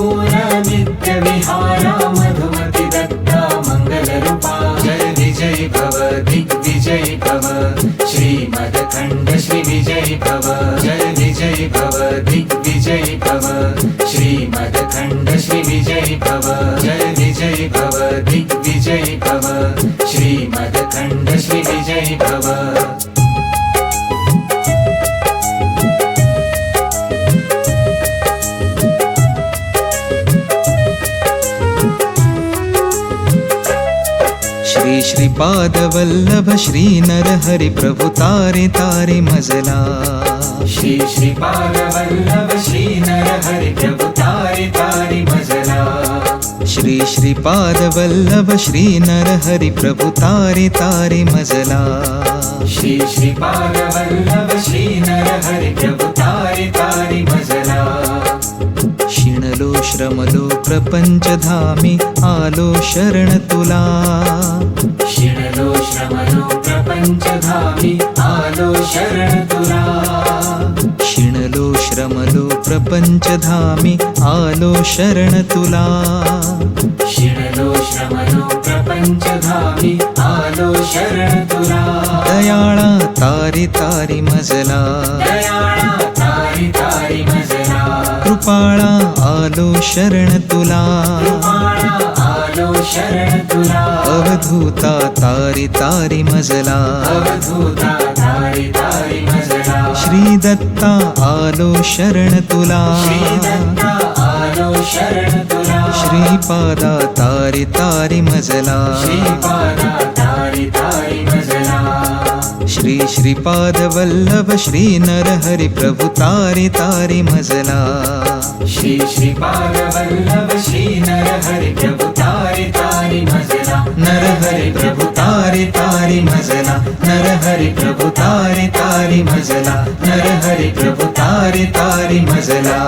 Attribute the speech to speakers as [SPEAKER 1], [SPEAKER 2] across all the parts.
[SPEAKER 1] पूरा नित्य विहारा मधुमति दत्ता मंगलरूपा जय विजयी भव दिग्विजयी भव श्रीमदखण्ड श्री विजयी भव जय विजयी भव दिग्विजयी भव श्रीमदखण्ड श्री विजयी भव जय विजयी भव दिग्विजयी भव श्रीमदखण्ड श्री विजयी भव
[SPEAKER 2] श्री श्रीपाद वल्लभ श्री नरहरि प्रभु तारे तारे मजला
[SPEAKER 1] श्री श्रीपाद वल्लभ श्री नरहरि प्रभु तारे तारे मजला
[SPEAKER 2] श्री श्रीपाद वल्लभ श्री नरहरि प्रभु तारे तारे मजला
[SPEAKER 1] श्री श्रीपाद वल्लभ श्री नरहरि प्रभु तारे तारे मजला
[SPEAKER 2] शिणलो श्रमलो प्रपंचधामी आलो शरण तुला
[SPEAKER 1] शिणलो श्रमलो प्रपंचधामी आलो शरण तुला
[SPEAKER 2] शिणलो श्रमलो प्रपंचधामी आलो शरण तुला
[SPEAKER 1] शिणलो श्रमलो प्रपंचधामी आलो शरण तुला
[SPEAKER 2] दयाळा तारी तारी मजला
[SPEAKER 1] दयाळा तारी तारी मजला
[SPEAKER 2] कृपाळा आलो शरण तुला
[SPEAKER 1] कृपाळा आलो शरण तुला
[SPEAKER 2] अवधूता तारी तारी मजला
[SPEAKER 1] अवधूता तारी तारी मजला
[SPEAKER 2] श्री दत्ता आलो शरण तुला
[SPEAKER 1] श्री दत्ता आलो शरण तुला
[SPEAKER 2] श्रीपादा तारी तारी मजला
[SPEAKER 1] श्रीपादा तारी तारी मजला
[SPEAKER 2] श्री श्रीपाद वल्लभ श्री नरहरि प्रभु तारी तारी मजला
[SPEAKER 1] श्री श्रीपाद वल्लभ श्री नरहरि प्रभु तारी तारी मजला नरहरि प्रभु तारी तारी मजला नरहरि प्रभु तारी तारी मजला नरहरि प्रभु तारी तारी मजला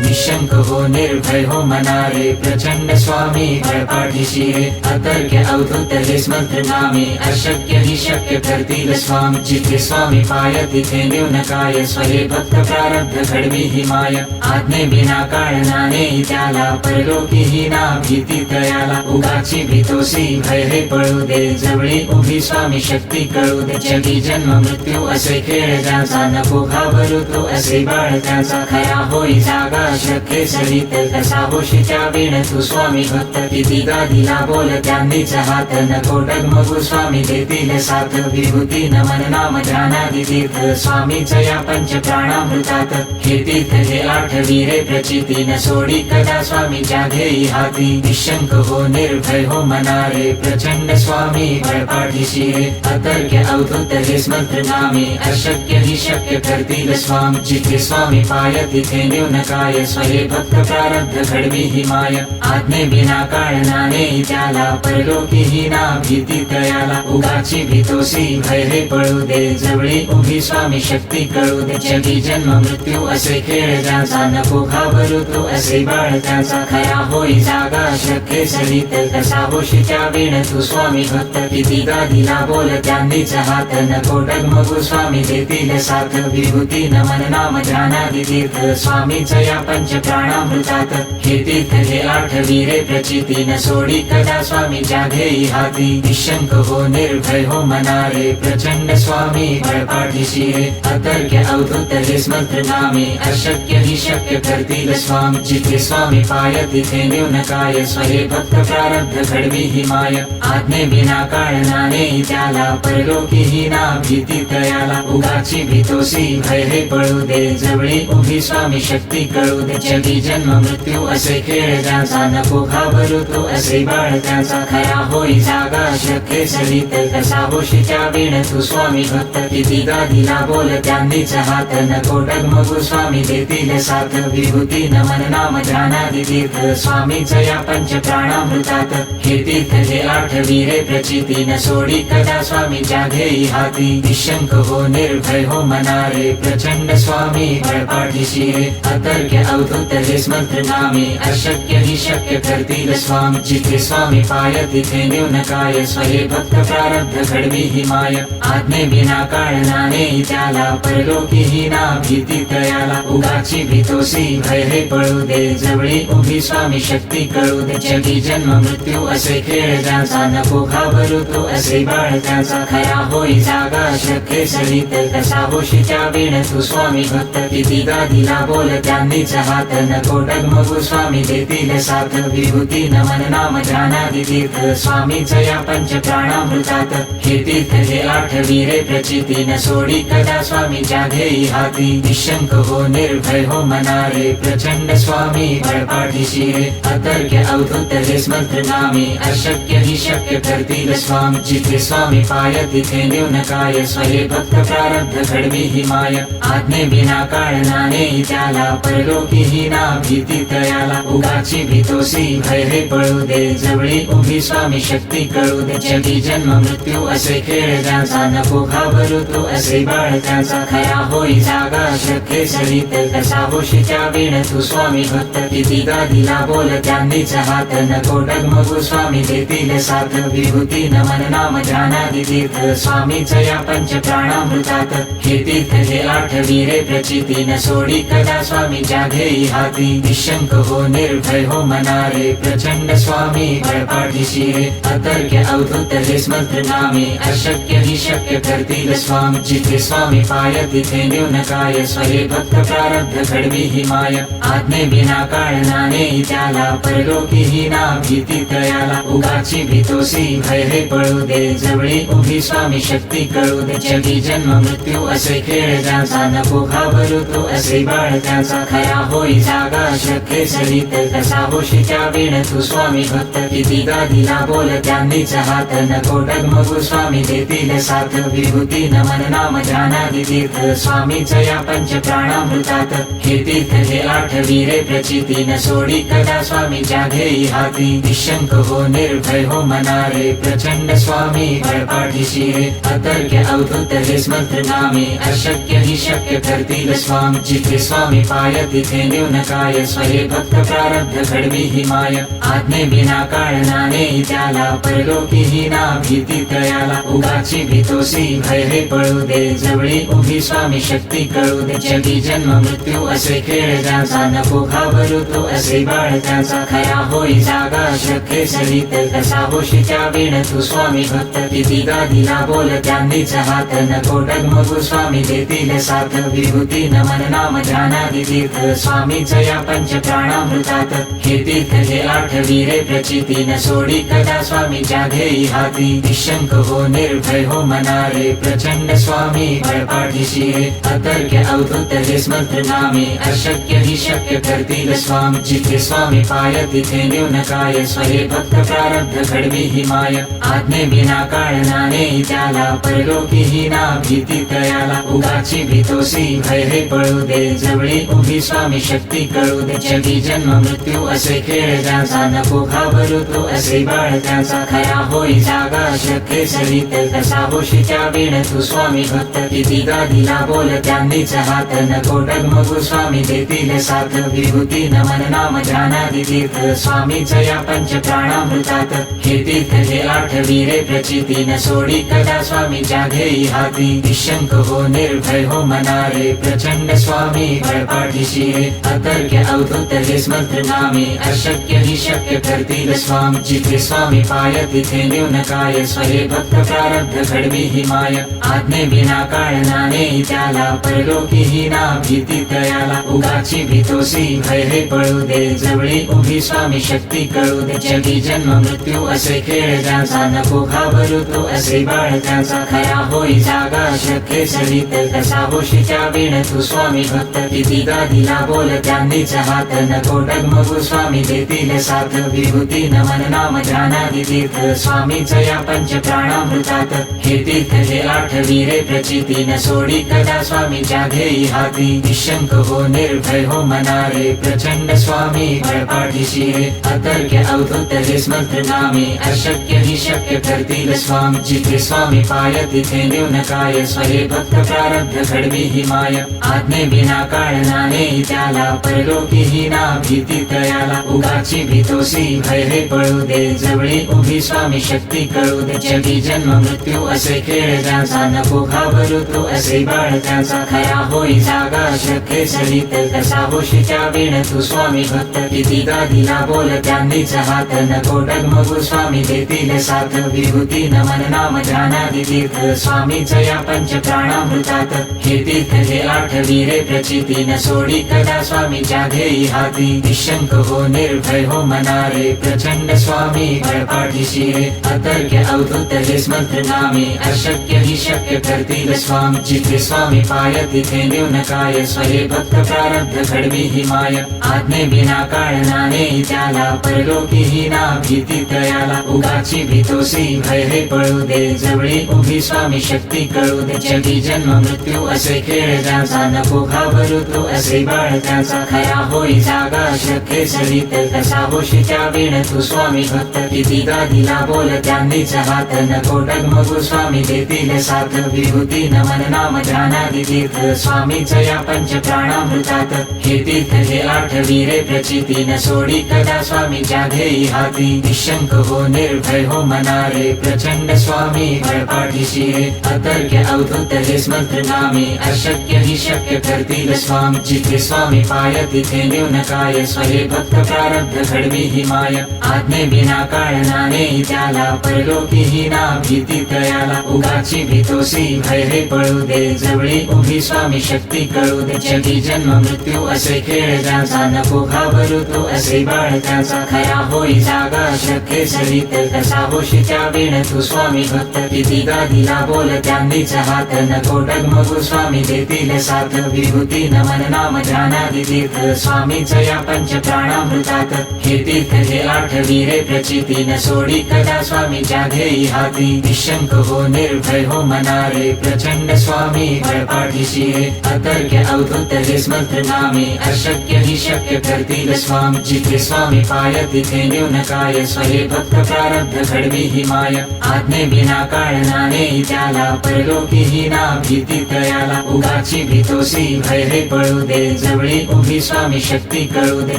[SPEAKER 1] निशंक हो निर्भय हो मनारे प्रचंड स्वामी बळपाठीशी रे अतर्क्य अवधूत हे मंत्र नामे अशक्य ही शक्य करतील स्वामी जिथे स्वामी पाय तिथे न्यून काय स्वहे भक्त प्रारब्ध घडवी ही माय आज्ञे बिना काळ नाही त्याला परलोकी ही ना भीती तयाला उगाची भीतोसी भय हे पळू दे जवळी उभी स्वामी शक्ती कळू दे जगी जन्म मृत्यू असे खेळ ज्याचा नको घाबरू तो असे बाळ त्याचा खरा होई जागा शक्य सरित कसा होशी त्या वेळ तू स्वामी भक्त किती गादीला बोल त्यांनीच हात नको डगमगू स्वामी देतील साथ विभूती नमन नाम ध्यानादि तीर्थ स्वामीच या पंच प्राणामृतात हे तीर्थ हे आठवी रे प्रचिती न सोडी कदा स्वामी घेई हाती निशंक हो निर्भय हो मनारे प्रचंड स्वामी बळपाठीशी रे अतर्क्य अवधूत हे मंत्र नामे अशक्य ही शक्य करतील स्वामी जिथे स्वामी पाय तिथे न्यून काय स्वहे भक्त प्रारब्ध घडवी ही माय आज्ञे बिना काळ नाही त्याला परलोकी ही ना भीती तयाला उगाची भीतोसी भय हे पळू दे जवळी उभी स्वामी शक्ती कळू दे जगी जन्म मृत्यू असे खेळ ज्याचा नको घाबरू तो असे बाळ त्याचा खरा होई जागा शक्य सरित कसा होशी त्या वेळ तू स्वामी भक्त किती गादीला बोल त्यांनीच हात नको डगमगू स्वामी देतील साथ विभूती नमन नाम ध्यानादि तीर्थ स्वामीच या पंच प्राणामृतात हे तीर्थ हे आठवी रे प्रचिती न सोडी कदा स्वामी घेई हाती निशंक हो निर्भय हो मनारे प्रचंड स्वामी बळपाठीशी रे अतर्क्य अवधूत हे मंत्र नामे अशक्य ही शक्य करतील स्वामी जिथे स्वामी पाय तिथे न्यून काय स्वहे भक्त प्रारब्ध घडवी ही माय आज्ञे बिना काळ नाही त्याला परलोकी ही ना भीती तयाला उगाची भीतोसी भय हे पळू दे जवळी उभी स्वामी शक्ती कळू दे जगी जन्म मृत्यू असे खेळ ज्याचा नको घाबरू तो असे बाळ त्याचा खरा होई जागा शक्य सरित कसा होशी त्या वेळ तू स्वामी भक्त किती गादीला बोल त्यांनीच हात नको डगमगू स्वामी देतील साथ विभूती नमन नाम ध्यानादि तीर्थ स्वामीच या पंच प्राणामृतात हे तीर्थ हे आठवी रे प्रचिती न सोडी कदा स्वामी घेई हाती निशंक हो निर्भय हो मनारे प्रचंड स्वामी बळपाठीशी रे अतर्क्य अवधूत हे मंत्र नामे अशक्य ही शक्य करतील स्वामी जिथे स्वामी पाय तिथे न्यून काय स्वहे भक्त प्रारब्ध घडवी ही माय आज्ञे विना काळ नाही त्याला परलोकी ही ना भीती तयाला उगाची भीतोसी भय हे पळू दे जवळी उभी स्वामी शक्ती कळू दे जगी जन्म मृत्यू असे खेळ ज्याचा नको घाबरू तो असे बाळ त्याचा खरा होई जागा शक्य सरित कसा होशी त्या वेळ तू स्वामी भक्त किती दिला बोल त्यांनीच हात नको डगमगू स्वामी देतील साथ विभूती नमन नाम ध्यानादि तीर्थ स्वामीच या पंच प्राणामृतात हे तीर्थ हे आठवी रे प्रचिती न सोडी कदा स्वामी जाघेई हाती निशंक हो निर्भय हो मनारे प्रचंड स्वामी बळपाठीशी रे अतर्क्य अवधूत हे स्मंत्र नामे अशक्य ही शक्य करतील स्वामी जिथे स्वामी पाय तिथे न्यून काय स्वहे भक्त प्रारब्ध घडवी ही माय आज्ञे विना काळ नाही त्याला परलोकी ही ना भीती तयाला उगाची भीतोसी भय हे पळू दे जवळी उभी स्वामी शक्ती कळू दे जगी जन्म मृत्यू असे खेळ ज्याचा नको घाबरू तो असे बाळ त्याचा खरा होई जागा शक्य सरित कसा होशी त्या वेळ तू स्वामी भक्त किती दिला बोल त्यांनीच हात नको डगमगू स्वामी देतील साथ विभूती नमन नाम ध्यानादि तीर्थ स्वामीच या पंच प्राणामृतात हे तीर्थ हे आठवी रे प्रचिती न सोडी कदा स्वामी जाघेई हाती निशंक हो निर्भय हो मनारे प्रचंड स्वामी बळपाठीशी रे अतर्क्य अवधूत हे स्मंत्र नामे अशक्य ही शक्य करतील स्वामी जिथे स्वामी पाय तिथे न्यून काय स्वहे भक्त प्रारब्ध घडवी ही माय आज्ञे विना काळ नाही त्याला परलोकी ही ना भीती तयाला उगाची भीतोसी भय हे पळू दे जवळी उभी स्वामी शक्ती कळू दे जगी जन्म मृत्यू असे खेळ ज्याचा नको घाबरू तो असे बाळ त्याचा खरा होई जागा शक्य सरित कसा होशी त्या वेळ तू स्वामी भक्त किती दिला बोल त्यांनीच हात नको डगमगू स्वामी देतील साथ विभूती नमन नाम ध्यानादि तीर्थ स्वामीच या पंच प्राणामृतात हे तीर्थ हे आठवी रे प्रचिती न सोडी कदा स्वामी जाघेई हाती निशंक हो निर्भय हो मनारे प्रचंड स्वामी बळपाठीशी रे अतर्क्य अवधूत हे स्मंत्र नामे अशक्य ही शक्य करतील स्वामी जिथे स्वामी पाय तिथे न्यून काय स्वहे भक्त प्रारब्ध घडवी ही माय आज्ञे विना काळ नाही त्याला परलोकी ही ना भीती तयाला उगाची भीतोसी भय हे पळू दे जवळी उभी स्वामी शक्ती कळू दे जगी जन्म मृत्यू असे खेळ ज्याचा नको घाबरू तो असे बाळ त्याचा खरा होई जागा शक्य सरित कसा होशी त्या वेळ तू स्वामी भक्त किती दिला बोल त्यांनीच हात नको डगमगू स्वामी देतील साथ विभूती नमन नाम ध्यानादि तीर्थ स्वामीच या पंच प्राणामृतात हे तीर्थ हे आठवी रे प्रचिती न सोडी कदा स्वामी जाघेई हाती निशंक हो निर्भय हो मनारे प्रचंड स्वामी बळपाठीशी रे अतर्क्य अवधूत हे स्मंत्र नामे अशक्य ही शक्य करतील स्वामी जिथे स्वामी पाय तिथे न्यून काय स्वहे भक्त प्रारब्ध घडवी ही माय आज्ञे विना काळ नाही त्याला परलोकी ही ना भीती तयाला उगाची भीतोसी भय हे पळू दे जवळी उभी स्वामी शक्ती कळू दे जगी जन्म मृत्यू असे खेळ ज्याचा नको घाबरू तो असे बाळ त्याचा खरा होई जागा शक्य सरित कसा होशी त्या वेळ तू स्वामी भक्त किती दिला बोल त्यांनीच हात नको डगमगू स्वामी देतील साथ विभूती नमन नाम ध्यानादि तीर्थ स्वामीच या पंच प्राणामृतात हे तीर्थ हे आठवी रे प्रचिती न सोडी कदा स्वामी जाघेई हाती निशंक हो निर्भय हो मनारे प्रचंड स्वामी बळपाठीशी रे अतर्क्य अवधूत हे स्मंत्र नामे अशक्य ही शक्य करतील स्वामी जिथे स्वामी पाय तिथे न्यून काय स्वहे भक्त प्रारब्ध घडवी ही माय आज्ञे विना काळ नाही त्याला परलोकी ही ना भीती तयाला उगाची भीतोसी भय हे पळू दे जवळी उभी स्वामी शक्ती कळू दे जगी जन्म मृत्यू असे खेळ ज्याचा नको घाबरू तो असे बाळ त्याचा खरा होई जागा शक्य सरित कसा होशी त्या वेळ तू स्वामी भक्त किती दिला बोल त्यांनीच हात नको डगमगू स्वामी देतील साथ विभूती नमन नाम ध्यानादि तीर्थ स्वामीच या पंच प्राणामृतात हे तीर्थ हे आठवी रे प्रचिती न सोडी कदा स्वामी जाघेई हाती निशंक हो निर्भय हो मनारे प्रचंड स्वामी बळपाठीशी रे अतर्क्य अवधूत हे स्मंत्र नामे अशक्य ही शक्य करतील स्वामी जिथे स्वामी पाय तिथे न्यून काय स्वहे भक्त प्रारब्ध घडवी ही माय आज्ञे विना काळ नाही त्याला परलोकी ही ना भीती तयाला उगाची भीतोसी भय हे पळू दे जवळी उभी स्वामी शक्ती कळू दे जगी जन्म मृत्यू असे खेळ ज्याचा नको घाबरू तो असे बाळ त्याचा खरा होई जागा श्रद्धे सहित कसा होशीच्या वेळ तू स्वामी भक्त किती दिला बोल त्यांनीच हात नको डगमगू स्वामी देतील साथ विभूती नमन नाम ध्यानादि तीर्थ स्वामीच या पंच प्राणामृतात हे तीर्थ हे आठवी रे प्रचिती न सोडी कदा स्वामीच्या ध्येयी हाती निशंक हो निर्भय हो मनारे प्रचंड स्वामी बळपाठीशी रे अतर्क्य अवधूत हे स्मंत्र नामे अशक्य ही शक्य करतील स्वामी जिथे स्वामी पाय तिथे न्यून काय स्वहे भक्त प्रारब्ध घडवी ही माय आज्ञे विना काळ नाही त्याला परलोकी ही ना भीती तयाला उगाची भीतोसी भय हे पळू दे जवळी उभी स्वामी शक्ती कळू दे जगी जन्म मृत्यू असे खेळ ज्याचा नको घाबरू तो असे बाळ त्याचा खरा होई जागा श्रद्धे सहित कसा होशीच्या वेळ तू स्वामी भक्त किती दिला बोल त्यांनीच हात नको डगमगू स्वामी देतील साथ विभूती नमन नाम ध्यानादि तीर्थ स्वामीच या पंच प्राणामृतात हे तीर्थ हे आठवी रे प्रचिती न सोडी कदा स्वामीच्या ध्येयी हाती निशंक हो निर्भय हो मनारे प्रचंड स्वामी बळपाठीशी रे अतर्क्य अवधूत हे स्मंत्र नामे अशक्य ही शक्य करतील स्वामी जिथे स्वामी पाय तिथे न्यून काय स्वहे भक्त प्रारब्ध घडवी ही माय आज्ञे विना काळ नाही त्याला परलोकी ही ना भीती तयाला उगाची भीतोसी भय हे पळू दे जवळी उभी स्वामी शक्ती कळू दे जगी जन्म मृत्यू असे खेळ ज्याचा नको घाबरू तो असे बाळ त्याचा खरा होई जागा श्रद्धे सहित कसा होशीच्या वेळ तू स्वामी भक्त किती दिला बोल त्यांनीच हात नको डगमगू स्वामी देतील साथ विभूती नमन नाम ध्यानादि तीर्थ स्वामीच या पंच प्राणामृतात हे तीर्थ हे आठवी रे प्रचिती न सोडी कदा स्वामीच्या ध्येयी हाती निशंक हो निर्भय हो मनारे प्रचंड स्वामी बळपाठीशी रे अतर्क्य अवधूत हे स्मंत्र नामे अशक्य ही शक्य करतील स्वामी जिथे स्वामी पाय तिथे न्यून काय स्वहे भक्त प्रारब्ध घडवी ही माय आज्ञे विना काळ नाही त्याला परलोकी ही ना भीती तयाला उगाची भीतोसी भय हे पळू दे जवळी उभी स्वामी शक्ती कळू दे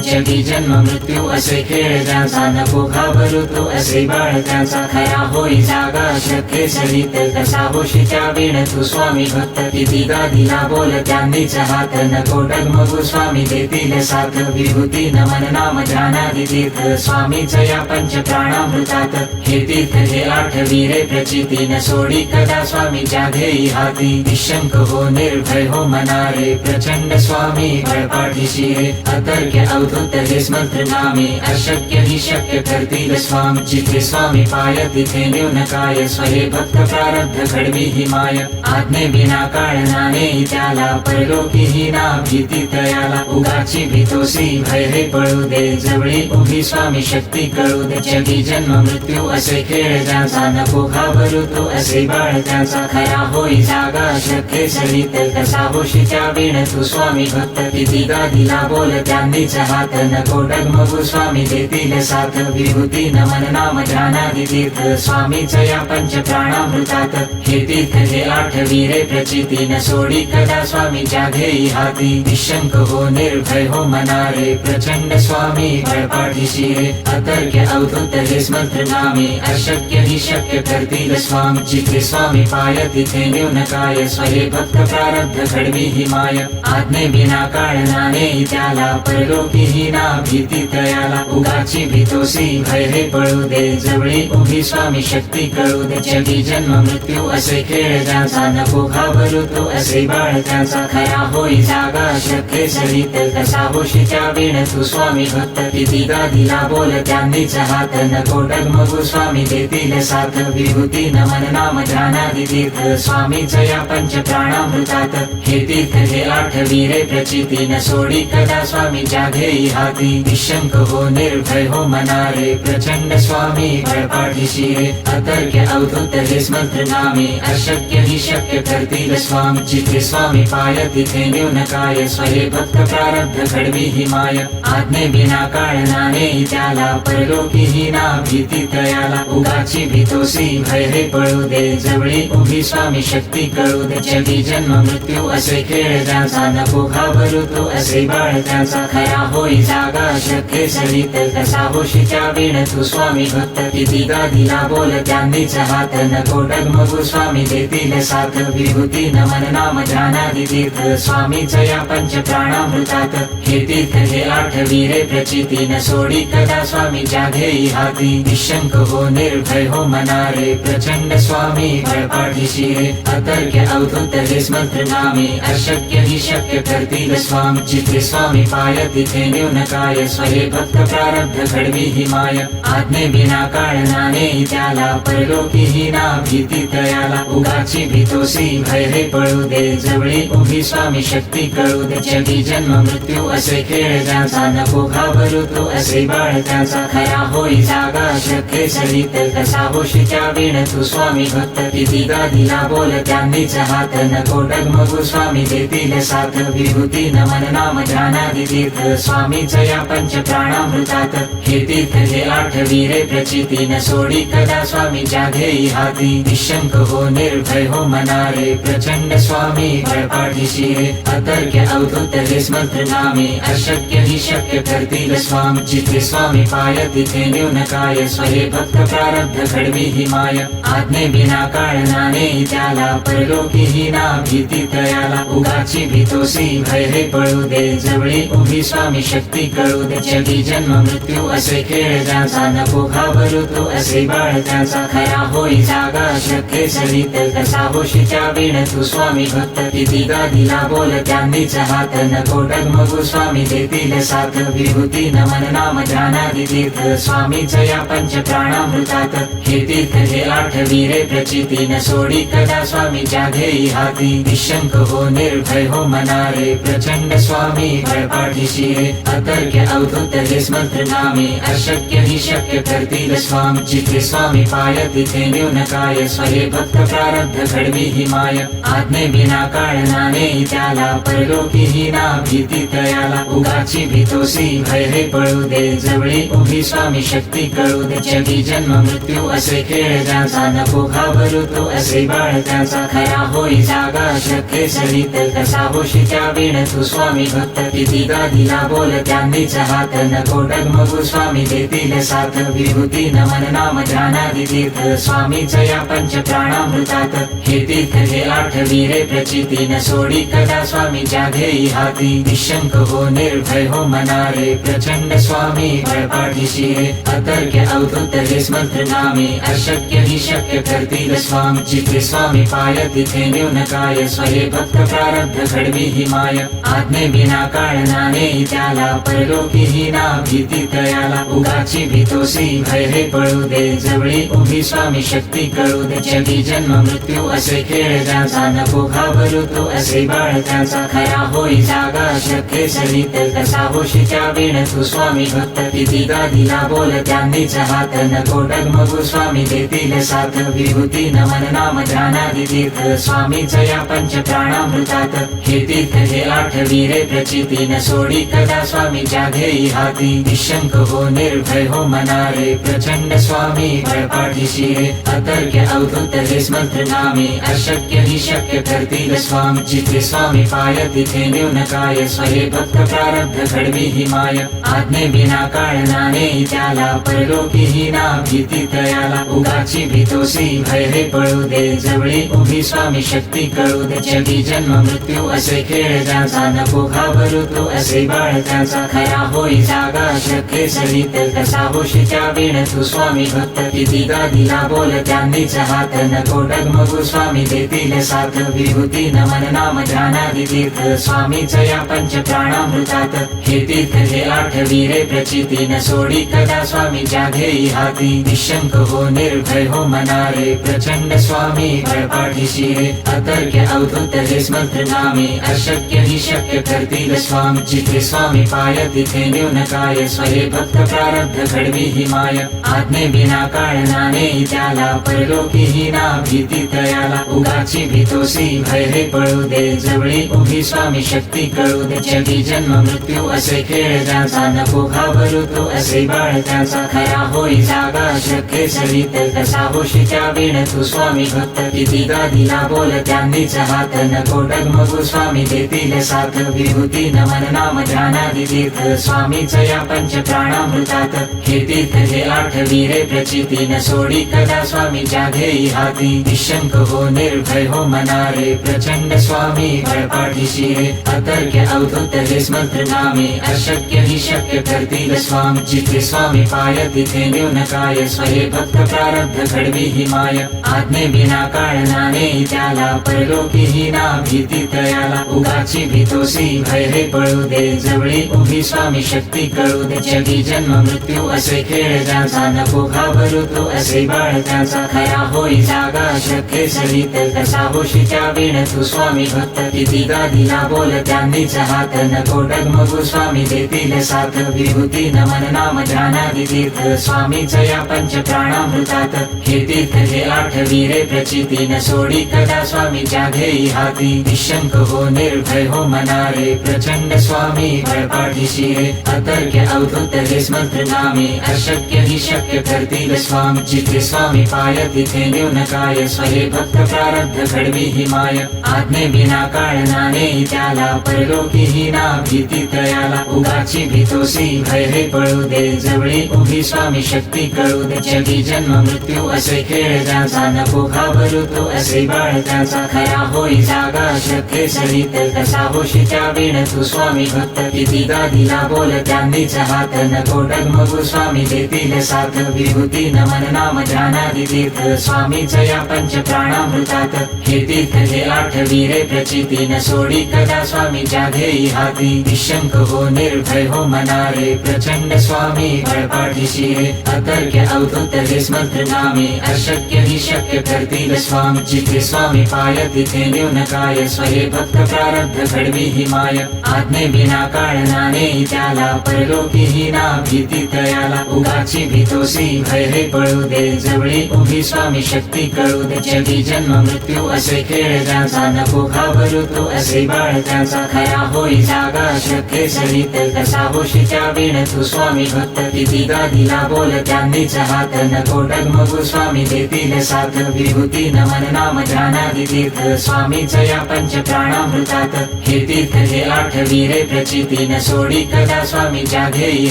[SPEAKER 1] जगी जन्म मृत्यू असे खेळ ज्याचा नको घाबरू तो असे बाळ त्याचा खरा होई जागा श्रद्धे सहित कसा होशीच्या वेळ तू स्वामी भक्त किती दिला बोल त्यांनीच हात नको डगमगू स्वामी देतील साथ विभूती नमन नाम ध्यानादि तीर्थ स्वामीच या पंच प्राणामृतात हे तीर्थ हे आठवी रे प्रचिती न सोडी कदा स्वामीच्या ध्येयी हाती निशंक हो निर्भय हो मनारे प्रचंड स्वामी बळपाठीशी रे अतर्क्य अवधूत हे स्मंत्र नामे अशक्य ही शक्य करतील स्वामी जिथे स्वामी पाय तिथे न्यून काय स्वहे भक्त प्रारब्ध घडवी ही माय आज्ञे विना काळ नाही त्याला परलोकी ही ना भीती तयाला उगाची भीतोसी भय हे पळू दे जवळी उभी स्वामी शक्ती कळू दे जगी जन्म मृत्यू असे खेळ ज्याचा नको घाबरू तो असे बाळ त्याचा खरा होई जागा श्रद्धे सहित कसा होशीच्या वेळ तू स्वामी भक्त किती दिला बोल त्यांनीच हात नको डगमगू स्वामी देतील साथ विभूती नमन नाम ध्यानादि तीर्थ स्वामीच या पंच प्राणामृतात हे तीर्थ हे आठवी रे प्रचिती न सोडी कदा स्वामीच्या ध्येयी हाती निशंक हो निर्भय हो मनारे प्रचंड स्वामी बळपाठीशी रे अतर्क्य अवधूत हे स्मंत्र नामे अशक्य ही शक्य करतील स्वामी जिथे स्वामी पाय तिथे न्यून काय स्वहे भक्त प्रारब्ध घडवी ही माय आज्ञे विना काळ नाही त्याला परलोकी ही ना भीती तयाला उगाची भीतोसी भय हे पळू दे जवळी उभी स्वामी शक्ती कळू दे जगी जन्म मृत्यू असे खेळ ज्याचा नको घाबरू तो असे बाळ त्याचा खरा होई जागा श्रद्धे सहित कसा होशीच्या वेळ तू स्वामी भक्त किती दिला बोल त्यांनीच हात नको डगमगू स्वामी देतील साथ विभूती नमन नाम ध्यानादि तीर्थ स्वामीच या पंच प्राणामृतात हे तीर्थ हे आठवी रे प्रचिती न सोडी कदा स्वामीच्या ध्येयी हाती निशंक हो निर्भय हो मनारे प्रचंड स्वामी बळपाठीशी रे अतर्क्य अवधूत हे स्मंत्र नामे अशक्य ही शक्य करतील स्वामी जिथे स्वामी पाय तिथे न्यून काय स्वहे भक्त प्रारब्ध घडवी ही माय आज्ञे विना काळ नाही त्याला परलोकी ही ना भीती तयाला उगाची भीतोसी भय हे पळू दे जवळी उभी स्वामी शक्ती कळू दे जगी जन्म मृत्यू असे खेळ ज्याचा नको घाबरू तो असे बाळ त्याचा खरा होई जागा शक्य सरित कसा होशीच्या वीण तू स्वामी भक्त किती गादीला बोल त्यांनीच हात नको डगमगू स्वामी देतील साथ विभूती नमन नाम ध्यानादी तीर्थ स्वामीच या पंच प्राणामृतात हे तीर्थ हे आठवी रे प्रचिती न सोडी कदा स्वामी घेई हाती निशंक हो निर्भय हो मनारे प्रचंड स्वामी बळपाठीशी रे अतर्क्य अवधूत हे स्मंत्र नामे अशक्य ही शक्य करतील स्वामी जिथे स्वामी पाय तिथे न्यून काय स्वहे भक्त प्रारब्ध घडवी ही माय आज्ञे बिना काळ नाने त्याला परलोकी ही ना भीती तयाला उगाची भीतोसी भय हे पळू दे जवळी उभी स्वामी शक्ती कळू दे जगी जन्म मृत्यू असे खेळ ज्याचा नको घाबरू तो असे बाळ त्याचा खरा होई जागा शक्य सरित कसा होशीच्या वीण तू स्वामी भक्त किती गादीला बोल त्यांनीच हात नको डगमगू स्वामी देतील साथ विभूती नमन नाम ध्यानादी तीर्थ स्वामीच या पंच प्राणामृतात हे तीर्थ हे आठवी रे प्रचिती न सोडी कदा स्वामी घेई हाती निशंक हो निर्भय हो मनारे प्रचंड स्वामी बळपाठीशी रे अतर्क्य अवधूत हे स्मंत्र नामे अशक्य ही शक्य करतील स्वामी जिथे स्वामी पाय तिथे न्यून काय स्वहे भक्त प्रारब्ध घडवी ही माय आज्ञे बिना काळ नाने त्याला परलोकी ही ना भीती तयाला उगाची भीतोसी भय हे पळू दे जवळी उभी स्वामी शक्ती कळू दे जगी जन्म मृत्यू असे खेळ ज्याचा नको घाबरू तो असे बाळ त्याचा खरा होई जागा शक्य सरित कसा होशीच्या वीण तू स्वामी भक्त किती गादीला बोल त्यांनीच हात नको डगमगू स्वामी देतील साथ विभूती नमन नाम ध्यानादी तीर्थ स्वामीच या पंच प्राणामृतात हे तीर्थ हे आठवी रे प्रचिती न सोडी कदा स्वामी घेई हाती निशंक हो निर्भय हो मनारे प्रचंड स्वामी बळपाठीशी रे अतर्क्य अवधूत हे स्मंत्र नामे अशक्य ही शक्य करतील स्वामी जिथे स्वामी पाय तिथे न्यून काय स्वहे भक्त प्रारब्ध घडवी ही माय आज्ञे बिना काळ नाने त्याला परलोकी ही ना भीती तयाला उगाची भीतोसी भय हे पळू दे जवळी उभी स्वामी शक्ती कळू दे जगी जन्म मृत्यू असे खेळ ज्याचा नको घाबरू तो असे बाळ त्याचा खरा होई जागा शक्य सरित कसा होशीच्या वीण तू स्वामी भक्त किती गादीला बोल त्यांनीच हात नको डगमगू स्वामी देतील साथ विभूती नमन नाम ध्यानादी तीर्थ स्वामीच या पंच प्राणामृतात हे तीर्थ हे आठवी रे प्रचिती न सोडी कदा स्वामी घेई हाती निशंक हो निर्भय हो मनारे प्रचंड स्वामी बळपाठीशी रे अतर्क्य अवधूत हे स्मंत्र नामे अशक्य ही शक्य करतील स्वामी जिथे स्वामी पाय तिथे न्यून काय स्वहे भक्त प्रारब्ध घडवी ही माय आज्ञे बिना काळ नाने त्याला परलोकी ही ना भीती तयाला उगाची भीतोसी भय हे पळू दे जवळी उभी स्वामी शक्ती कळू दे जगी जन्म मृत्यू असे खेळ ज्याचा नको घाबरू तो असे बाळ त्याचा खरा होई जागा शक्य सरित कसा होशीच्या वीण तू स्वामी भक्त किती गादीला बोल त्यांनीच हात नको डगमगू स्वामी देतील साथ विभूती नमन नाम ध्यानादी तीर्थ स्वामीच या पंच प्राणामृतात हे तीर्थ हे आठवी रे प्रचिती न सोडी कदा स्वामी घेई हाती निशंक हो निर्भय हो मनारे प्रचंड स्वामी बळपाठीशी रे अतर्क्य अवधूत हे स्मंत्र नामे अशक्य ही शक्य करतील स्वामी जिथे स्वामी पाय तिथे न्यून काय स्वहे भक्त प्रारब्ध घडवी ही माय आज्ञे बिना काळ नाने त्याला परलोकी ही ना भीती तयाला उगाची भीतोसी भय हे पळू दे जवळी उभी स्वामी शक्ती कळू दे जगी जन्म मृत्यू असे खेळ ज्याचा नको घाबरू तो असे बाळ त्याचा खरा होई जागा शक्य सरित कसा होशीच्या वीण तू स्वामी भक्त किती गादीला बोल त्यांनीच हात नको डगमगू स्वामी देतील साथ विभूती नमन नाम ध्यानादी तीर्थ स्वामीच या पंच प्राणामृतात हे तीर्थ हे आठवी रे प्रचिती न सोडी कदा स्वामी घेई हाती निशंक हो निर्भय हो मनारे प्रचंड स्वामी बळपाठीशी रे अतर्क्य अवधूत हे स्मंत्र नामे अशक्य ही शक्य करतील स्वामी जिथे स्वामी पाय तिथे न्यून काय स्वहे भक्त प्रारब्ध घडवी ही माय आज्ञे बिना काळ नाने त्याला परलोकी ही ना भीती तयाला उगाची भीतोसी भय हे पळू दे जवळी उभी स्वामी शक्ती कळू दे जगी जन्म मृत्यू असे खेळ ज्याचा नको घाबरू तो असे बाळ त्याचा खरा होई जागा श्रद्धे सहित कसा होशिच्या विण तू स्वामी भक्त कितीदा दिला बोल त्यांनीच हात नको डगमगू स्वामी देतील साथ विभूती नमन नाम ध्यानादि तीर्थ स्वामीच या पंच प्राणामृतात हे तीर्थ हे आठवी रे प्रचिती न सोडी कदा स्वामीच्या घेई हाती निशंक हो निर्भय हो मनारे प्रचंड स्वामी बळपाठीशी रे अतर्क्य अवधूत हे स्मंत्र नामे अशक्य ही शक्य करतील स्वामी जिथे स्वामी पाय तिथे न्यून काय स्वये भक्त प्रारब्ध घडवी ही माय आज्ञे विना काळनाने त्याला परलोकी ही ना भीती तयाला उगाची भीतोसी भय हे पळू दे जवळी उभी स्वामी शक्ती कळू दे जगी जन्म मृत्यू असे खेळ ज्याचा नको घाबरू तो असे बाळ त्याचा खरा होई जागा श्रद्धे सहित कसा होशिच्या विण तू स्वामी भक्त कितीदा दिला बोल त्यांनीच हात नको डगमगू स्वामी देतील साथ विभूती नमन नाम ध्यानादि तीर्थ स्वामीच या पंच प्राणामृतात हे तीर्थ हे आठवी रे प्रचिती न सोडी कदा स्वामीच्या घेई हाती निशंक हो निर्भय हो मनारे प्रचंड स्वामी बळपाठीशी रे अतर्क्य अवधूत हे स्मंत्र नामे अशक्य ही शक्य करतील स्वामी जिथे स्वामी पाय तिथे न्यून काय स्वये भक्त प्रारब्ध घडवी ही माय आज्ञे विना काळनाने त्याला परलोकी ही ना भीती तयाला उगाची भीतोसी भय हे पळू दे जवळी उभी स्वामी शक्ती कळू दे जगी जन्म मृत्यू असे खेळ ज्याचा नको घाबरू तो असे बाळ त्याचा खरा होई जागा श्रद्धे सहित कसा होशिच्या विण तू स्वामी भक्त कितीदा दिला बोल त्यांनीच हात नको डगमगू स्वामी देतील साथ विभूती नमन नाम ध्यानादि तीर्थ स्वामीच या पंच प्राणामृतात हे तीर्थ हे आठवी रे प्रचिती न सोडी कदा स्वामीच्या घेई हाती निशंक हो निर्भय हो मनारे प्रचंड स्वामी बळपाठीशी रे अतर्क्य अवधूत हे स्मंत्र नामे अशक्य ही शक्य करतील स्वामी जिथे स्वामी पाय तिथे न्यून काय स्वये भक्त प्रारब्ध घडवी ही माय आज्ञे विना काळनाने त्याला परलोकी ही ना भीती तयाला उगाची भीतोसी भय हे पळू दे जवळी उभी स्वामी शक्ती कळू दे जगी जन्म मृत्यू असे खेळ ज्याचा नको घाबरू तो असे बाळ त्याचा खरा होई जागा श्रद्धे सहित कसा होशिच्या विण तू स्वामी भक्त कितीदा दिला बोल त्यांनीच हात नको डगमगू स्वामी देतील साथ विभूती नमन नाम ध्यानादि तीर्थ स्वामीच या पंच प्राणामृतात हे तीर्थ हे आठवी रे प्रचिती न सोडी कदा स्वामीच्या घेई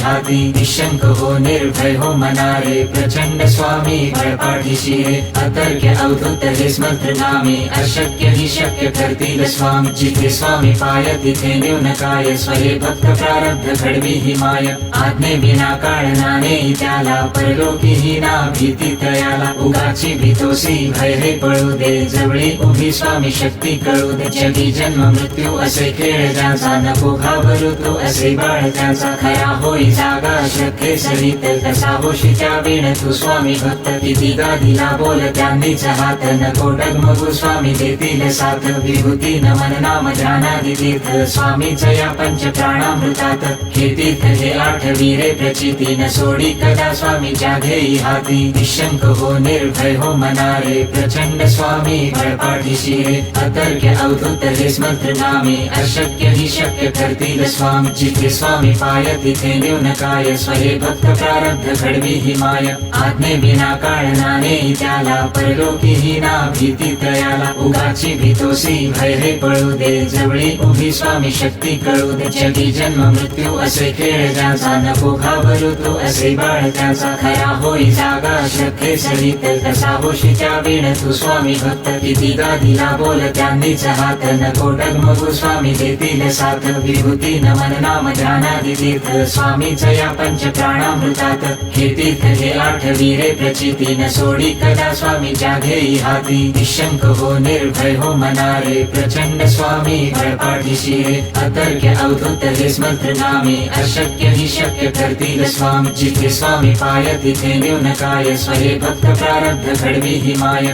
[SPEAKER 1] हाती निशंक हो निर्भय हो मनारे प्रचंड स्वामी बळपाठीशी रे अतर्क्य अवधूत हे स्मंत्र नामे अशक्य ही शक्य करतील स्वामी जिथे स्वामी पाय तिथे न्यून काय स्वये भक्त प्रारब्ध घडवी ही माय आज्ञे विना काळनाने त्याला परलोकी ही ना भीती तयाला उगाची भीतोसी भय हे पळू दे जवळी उभी स्वामी शक्ती कळू दे जगी जन्म मृत्यू असे खेळ ज्याचा नको घाबरू तो असे बाळ त्याचा खरा होई जागा श्रद्धे सहित कसा होशिच्या विण तू स्वामी भक्त कितीदा दिला बोल त्यांनीच हात नको डगमगू स्वामी देतील साथ विभूती नमन नाम ध्यानादि तीर्थ स्वामीच या पंच प्राणामृतात हे तीर्थ हे आठवी रे प्रचिती न सोडी कदा स्वामीच्या घेई हाती निशंक हो निर्भय हो मनारे प्रचंड स्वामी बळपाठीशी रे अतर्क्य अवधूत हे स्मंत्र नामे अशक्य ही शक्य करतील स्वामी जिथे स्वामी पाय तिथे न्यून काय स्वये भक्त प्रारब्ध घडवी ही माय आज्ञे विना काळनाने त्याला परलोकी ही ना भीती तयाला उगाची भीतोसी भय हे पळू दे जवळी उभी स्वामी शक्ती कळू दे जगी जन्म मृत्यू असे खेळ ज्याचा नको घाबरू तो असे बाळ त्याचा खरा होई जागा श्रद्धे सहित कसा होशिच्या विण तू स्वामी भक्त कितीदा दिला बोल त्यांनीच हात नको डगमगू स्वामी देतील साथ विभूती नमन नाम ध्यानादि तीर्थ स्वामीच या पंच प्राणामृतात हे तीर्थ हे आठवी रे प्रचिती न सोडी कदा स्वामीच्या घेई हाती निशंक हो निर्भय हो मनारे प्रचंड स्वामी बळपाठीशी रे अतर्क्य अवधूत हे स्मंत्र नामे अशक्य ही शक्य करतील स्वामी जिथे स्वामी पाय तिथे न्यून काय स्वये भक्त प्रारब्ध घडवी ही माय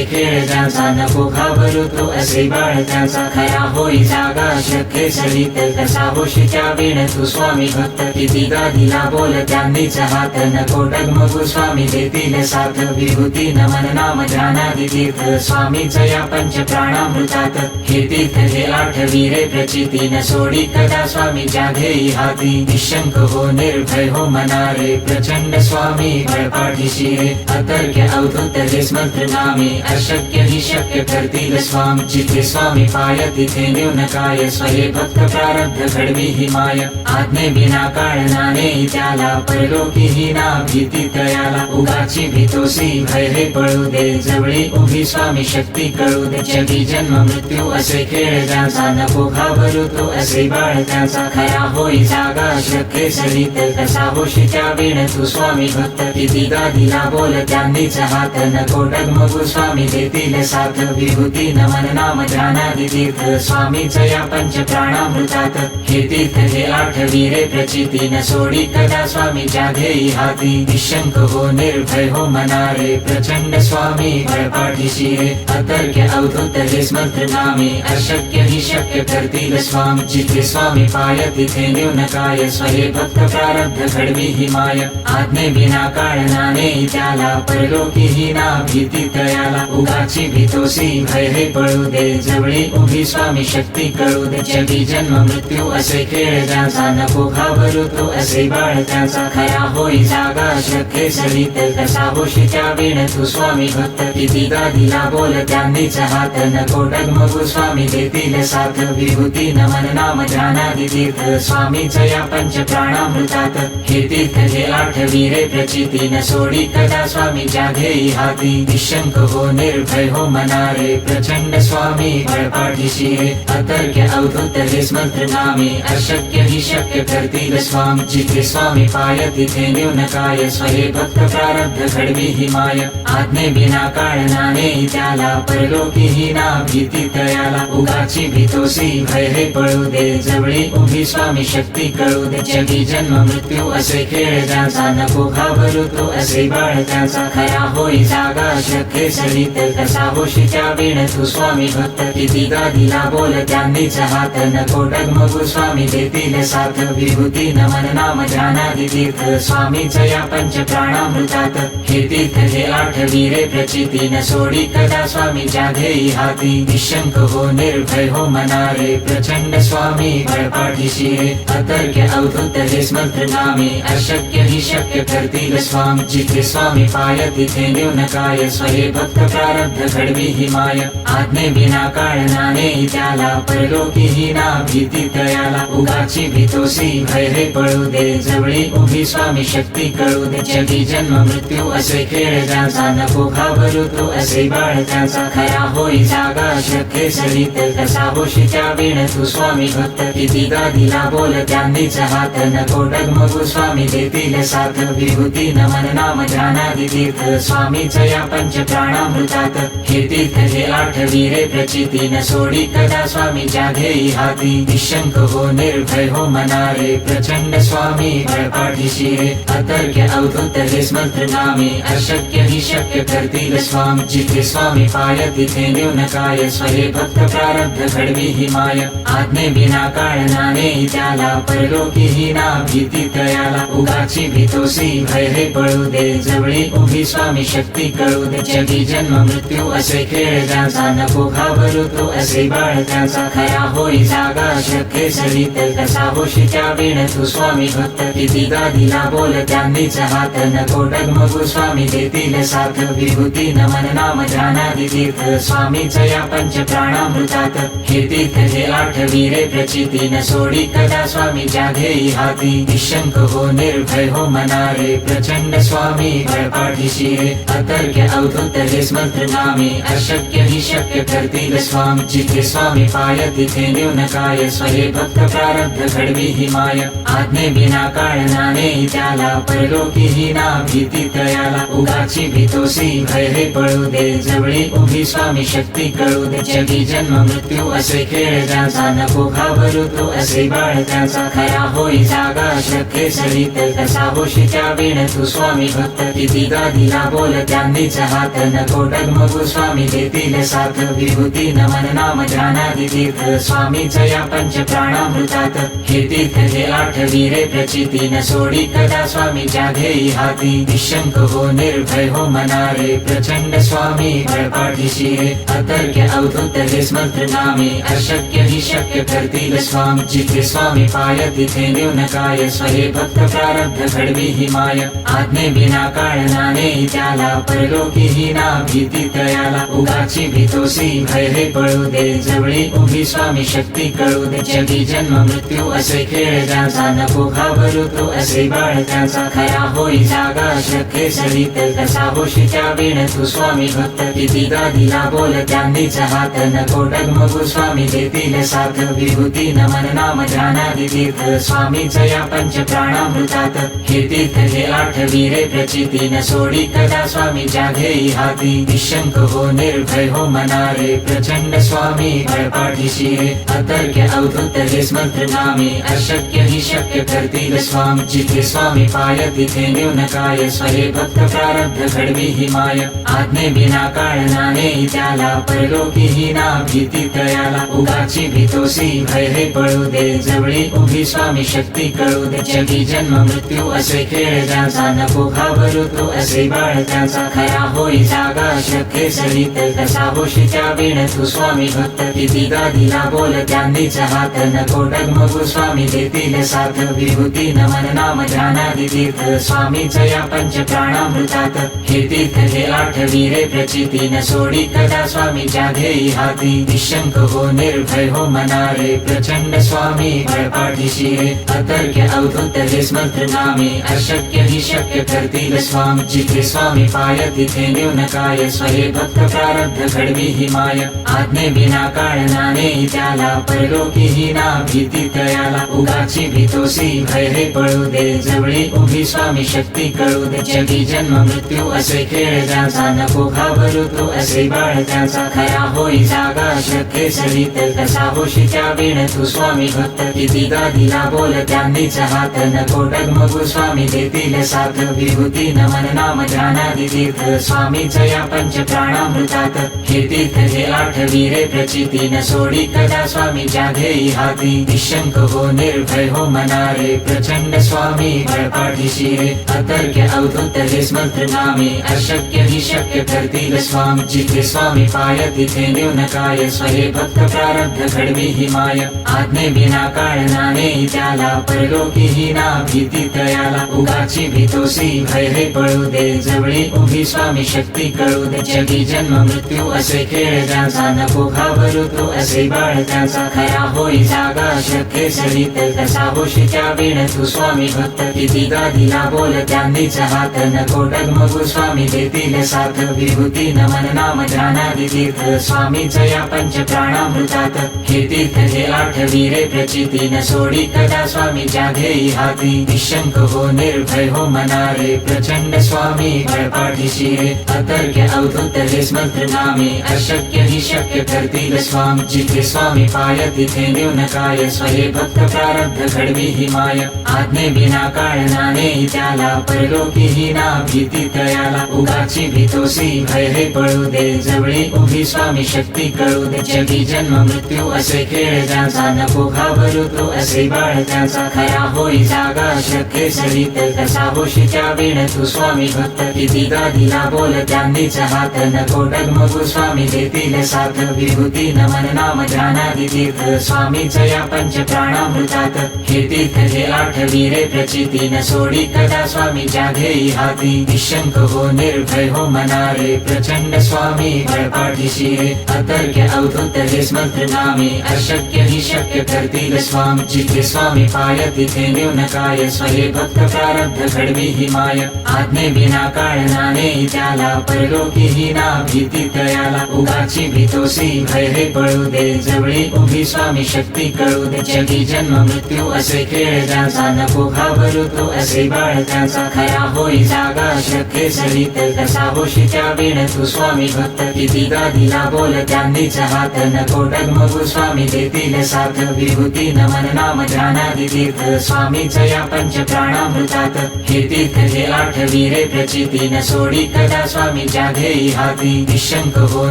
[SPEAKER 1] असे खेळ ज्याचा नको घाबरू तो असे बाळ त्याचा खरा होई जागा शक्य सरित कसा होशी त्या वेळ तू स्वामी भक्त किती गादीला बोल त्यांनीच हात नको डगमगू स्वामी देतील साथ विभूती नमन नाम ध्यानादि तीर्थ स्वामीच या पंच प्राणामृतात हे तीर्थ हे आठवी रे प्रचिती न सोडी कदा स्वामी जाधेई हाती निशंक हो निर्भय हो मनारे प्रचंड स्वामी बळपाठीशी रे अतर्क्य अवधूत हे स्मंत्र नामे अशक्य ही शक्य करतील स्वामी जिथे स्वामी पाय तिथे न्यून काय स्वये भक्त प्रारब्ध घडवी ही माय आज्ञे बिना काळ नाने त्याला परलोकी ही ना भीती तयाला उगाची भीतोसी भय हे पळू दे जवळी उभी स्वामी शक्ती कळू दे जगी जन्म मृत्यू असे असे खेळ ज्याचा नको घाबरू तो असे बाळ त्याचा खरा होई जागा श्रद्धे सरित कसा होशीच्या वीण तू स्वामी भक्त किती गादीला बोल त्यांनीच हात नको डगमगू स्वामी देतील साथ विभूती नमन नाम ध्यानादि तीर्थ स्वामीच या पंच प्राणामृतात हे तीर्थ हे आठवी रे प्रचिती न सोडी कदा स्वामीच्या घेई हाती निशंक हो निर्भय हो मनारे प्रचंड स्वामी बळपाठीशी रे अतर्क्य अवधूत हे स्मंत्र नामे अशक्य ही शक्य करतील स्वामी जिथे स्वामी पाय तिथे न्यून काय स्वहे भक्त प्रारब्ध घडवी ही माय आज्ञे विना काळनाने त्याला परलोकी ही ना भीती तयाला उगाची भीतोसी भय हे पळू दे जवळी उभी स्वामी शक्ती कळू दे जगी जन्म मृत्यू असे खेळ ज्याचा नको घाबरू तो असे बाळ त्याचा खरा होई जागा श्रद्धे सरित कसा होशीच्या वीण तू स्वामी भक्त किती गादीला बोल त्यांनीच हात नको डगमगू स्वामी देतील साथ विभूती नमन नाम ध्यानादि तीर्थ स्वामीच या पंच प्राणामृतात हे तीर्थ हे आठवी रे प्रचिती न सोडी कदा स्वामीच्या घेई हाती निशंक हो निर्भय हो मनारे प्रचंड स्वामी बळपाठीशी रे अतर्क्य अवधूत हे स्मंत्र नामे अशक्य ही शक्य करतील स्वामी जिथे स्वामी पाय तिथे न्यून काय स्वहे भक्त प्रारब्ध घडवी ही माय आज्ञे विना काळनाने त्याला परलोकी ही ना भीती तयाला उगाची भीतोसी भय हे पळू दे जवळी उभी स्वामी शक्ती कळू दे जगी जन्म मृत्यू असे खेळ ज्याचा नको घाबरू तो असे बाळ त्याचा खरा होई जागा श्रद्धे सरित कसा होशीच्या वीण तू स्वामी भक्त किती गादीला बोल त्यांनीच हात नको डगमगू स्वामी देतील साथ विभूती नमन नाम ध्यानादि तीर्थ स्वामीच या पंच प्राणामृतात हे तीर्थ हे आठवी रे प्रचिती न सोडी कदा स्वामीच्या घेई हाती निशंक हो निर्भय हो मनारे प्रचंड स्वामी बळपाठीशी रे अतर्क्य अवधूत हे स्मंत्र नामे अशक्य ही शक्य करतील स्वामी जिथे स्वामी पाय तिथे न्यून काय स्वहे भक्त प्रारब्ध घडवी ही माय आज्ञे विना काळनाने त्याला परलोकी ही ना भीती तयाला उगाची भीतोसी भय हे पळू दे जवळी उभी स्वामी शक्ती कळू दे जगी जन्म मृत्यू असे खेळ ज्याचा नको घाबरू तो असे बाळ त्याचा खरा होई जागा श्रद्धे सरित कसा होशीच्या वीण तू स्वामी भक्त किती गादीला बोल त्यांनीच हात नको डगमगू स्वामी देतील साथ विभूती नमन नाम ध्यानादि तीर्थ स्वामीच या पंच प्राणामृतात हे तीर्थ हे आठवी रे प्रचिती न सोडी कदा स्वामीच्या घेई हाती निशंक हो निर्भय हो मनारे प्रचंड स्वामी बळपाठीशी रे अतर्क्य अवधूत हे स्मंत्र नामे अशक्य ही शक्य करतील स्वामी जिथे स्वामी पाय तिथे न्यून काय स्वहे भक्त प्रारब्ध घडवी ही माय आज्ञे विना काळनाने त्याला परलोकी ही ना भीती तयाला उगाची भीतोसी भय हे पळू दे जवळी उभी स्वामी शक्ती कळू दे जगी जन्म मृत्यू असे खेळ ज्याचा नको घाबरू तो असे बाळ त्याचा खरा होई जागा श्रद्धे सरित कसा होशीच्या वीण तू स्वामी भक्त किती गादीला बोल त्यांनीच हात नको डगमगू स्वामी देतील साथ विभूती नमन नाम ध्यानादि तीर्थ स्वामीच या पंच प्राणामृतात हे तीर्थ हे आठवी रे प्रचिती न सोडी कदा स्वामीच्या घेई हाती निशंक हो निर्भय हो मनारे प्रचंड स्वामी बळपाठीशी रे अतर्क्य अवधूत हे स्मंत्र नामे अशक्य ही शक्य करतील स्वामी जिथे स्वामी पाय तिथे न्यून काय स्वहे भक्त प्रारब्ध घडवी ही माय आज्ञे विना काळनाने त्याला परलोकी ही ना भीती तयाला उगाची भीतोसी भय हे पळू दे जवळी उभी स्वामी शक्ती कळू दे जगी जन्म मृत्यू असे खेळ ज्याचा नको घाबरू तो असे बाळ त्याचा खरा होई जागा श्रद्धे सरित कसा होशीच्या वीण तू स्वामी भक्त किती गादीला बोल त्यांनीच हात नको डगमगू स्वामी देतील साथ विभूती नमन नाम ध्यानादि तीर्थ स्वामीच या पंच प्राणामृतात हे तीर्थ हे आठवी रे प्रचिती न सोडी कदा स्वामीच्या घेई हाती निशंक हो निर्भय हो मनारे प्रचंड स्वामी बळपाठीशी रे अतर्क्य अवधूत हे स्मंत्र नामे अशक्य ही शक्य करतील स्वामी जिथे स्वामी पाय तिथे न्यून काय स्वहे भक्त प्रारब्ध घडवी ही माय आज्ञे विना काळनाने त्याला परलोकी ही ना भीती तयाला उगाची भीतोसी भय हे पळू दे जवळी उभी स्वामी शक्ती कळू दे जगी जन्म मृत्यू असे खेळ ज्याचा नको घाबरू तो असे बाळ त्याचा खरा होई जागा श्रद्धे सरित कसा होशीच्या वीण तू स्वामी भक्त किती गादीला बोल त्यांनीच हात नको डगमगू स्वामी देतील साथ विभूती नमन नाम ध्यानादि तीर्थ स्वामीच या पंच प्राणामृतात हे तीर्थ हे आठवी रे प्रचिती न सोडी कदा स्वामी जाघेई हाती निशंक हो निर्भय हो मनारे प्रचंड स्वामी बळपाठीशी रे अतर्क्य अवधूत हे स्मंत्र नामे अशक्य ही शक्य करतील स्वामी जिथे स्वामी पाय तिथे न्यून काय स्वहे भक्त प्रारब्ध घडवी ही माय आज्ञे बिना काळ नाने त्याला परलोकी ही ना भीती तयाला उगाची भीतोसी भय हे पळू दे जवळी उभी स्वामी शक्ती कळू दे जगी जन्म मृत्यू असे खेळ ज्याचा नको घाबरू तो असे बाळ त्याचा खरा होई जागा श्रद्धे सरित कसा होशी त्या वेळ तू स्वामी भक्त किती गादीला बोल त्यांनीच हात नको डगमगू स्वामी देतील साथ विभूती नमन नाम ध्यानादि तीर्थ स्वामीच या पंच प्राणामृतात हे तीर्थ हे आठवी रे प्रचिती न सोडी कदा स्वामी जाघेई हाती निशंक हो निर्भय हो मनारे प्रचंड स्वामी बळपाठीशी रे अतर्क्य अवधूत हे स्मंत्र नामे अशक्य ही शक्य करतील स्वामी जिथे स्वामी पाय तिथे न्यून काय स्वहे भक्त प्रारब्ध घडवी ही माय आज्ञे बिना काळ नाने त्याला परलोकी ही ना भीती तयाला उगाची भीतोसी भय हे पळू दे जवळी उभी स्वामी शक्ती कळू दे जगी जन्म मृत्यू असे खेळ ज्याचा नको घाबरू तो असे बाळ त्याचा खरा होई जागा श्रद्धे सरित कसा होशी त्या वेळ तू स्वामी भक्त किती गादीला बोल त्यांनीच हात नको डगमगू स्वामी देतील साथ विभूती नमन नाम ध्यानादि तीर्थ स्वामीच या पंच प्राणामृतात हे तीर्थ हे आठवी रे प्रचिती न सोडी कदा स्वामी जाघेई हाती निशंक हो निर्भय हो मनारे प्रचंड स्वामी बळपाठीशी रे अतर्क्य अवधूत हे स्मंत्र नामे अशक्य ही शक्य करतील स्वामी जिथे स्वामी पाय तिथे न्यून काय स्वहे भक्त प्रारब्ध घडवी ही माय आज्ञे बिना काळ नाने त्याला परलोकी ही ना भीती तयाला उगाची भीतोसी भय हे पळू दे जवळी उभी स्वामी शक्ती कळू दे जगी जन्म मृत्यू असे खेळ ज्याचा नको घाबरू तो असे बाळ त्याचा खरा होई जागा श्रद्धे सरित कसा होशी त्या वेळ तू स्वामी भक्त किती गादीला बोल त्यांनीच हात नको डगमगू स्वामी देतील साथ विभूती नमन नाम ध्यानादि तीर्थ स्वामीच या पंच प्राणामृतात हे तीर्थ हे आठवी रे प्रचिती न सोडी कदा स्वामी जाघेई हाती निशंक हो निर्भय हो मनारे प्रचंड स्वामी बळपाठीशी रे अतर्क्य अवधूत हे स्मंत्र नामे अशक्य ही शक्य करतील स्वामी जिथे स्वामी पाय तिथे न्यून काय स्वहे भक्त प्रारब्ध घडवी ही माय आज्ञे बिना काळ नाने त्याला परलोकी ही ना भीती तयाला उगाची भीतोसी भय हे पळू दे जवळी उभी स्वामी शक्ती कळू दे जगी जन्म मृत्यू असे खेळ ज्याचा नको घाबरू तो असे बाळ त्याचा खरा होई जागा श्रद्धे सरित कसा होशी त्या वेळ तू स्वामी भक्त किती गादीला बोल त्यांनीच हात नको डगमगू स्वामी देतील साथ विभूती नमन नाम ध्यानादि तीर्थ स्वामीच या पंच प्राणामृतात हे तीर्थ हे आठवी रे प्रचिती न सोडी कदा स्वामी जाघेई हाती निशंक हो निर्भय हो मनारे प्रचंड स्वामी बळपाठीशी रे अतर्क्य अवधूत हे स्मंत्र नामे अशक्य ही शक्य करतील स्वामी जिथे स्वामी पाय तिथे न्यून काय स्वहे भक्त प्रारब्ध घडवी ही माय आज्ञे बिना काळ नाने त्याला परलोकी ही ना भीती तयाला उगाची भीतोसी भय हे पळू दे जवळी उभी स्वामी शक्ती कळू दे जगी जन्म मृत्यू असे खेळ ज्याचा नको घाबरू तो असे बाळ त्याचा खरा होई जागा श्रद्धे सरित कसा होशी त्या वेळ तू स्वामी भक्त किती गादीला बोल त्यांनीच हात नको डगमगू स्वामी देतील साथ विभूती नमन नाम ध्यानादि तीर्थ स्वामीच या पंच प्राणामृतात हे तीर्थ हे आठवी रे प्रचिती न सोडी कदा स्वामी जाघेई हाती निशंक हो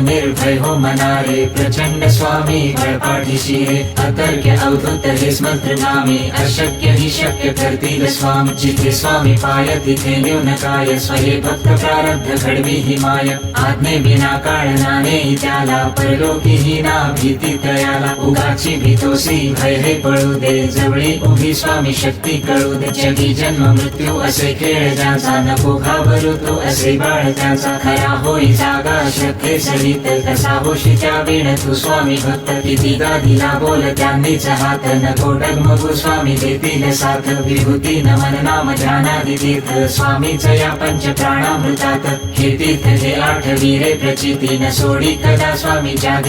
[SPEAKER 1] निर्भय हो मनारे प्रचंड स्वामी बळपाठीशी रे अतर्क्य अवधूत हे स्मंत्र नामे अशक्य ही शक्य करतील स्वामी जिथे स्वामी पाय तिथे न्यून काय स्वहे भक्त प्रारब्ध घडवी ही माय आज्ञे बिना काळ नाने त्याला परलोकी ही ना भीती तयाला उगाची भीतोसी भय हे पळू दे जवळी उभी स्वामी शक्ती कळू दे जगी जन्म मृत्यू असे खेळ ज्याचा नको घाबरू तो असे बाळ त्याचा खरा होई जागा श्रद्धे सरित कसा होशी त्या वेळ तू स्वामी भक्त किती गादीला बोल त्यांनीच हात नको डगमगू स्वामी देतील साथ विभूती नमन नाम ध्यानादि तीर्थ स्वामीच या पंच प्राणामृतात हे तीर्थ हे आठवी रे प्रचिती न सोडी कदा स्वामी जागे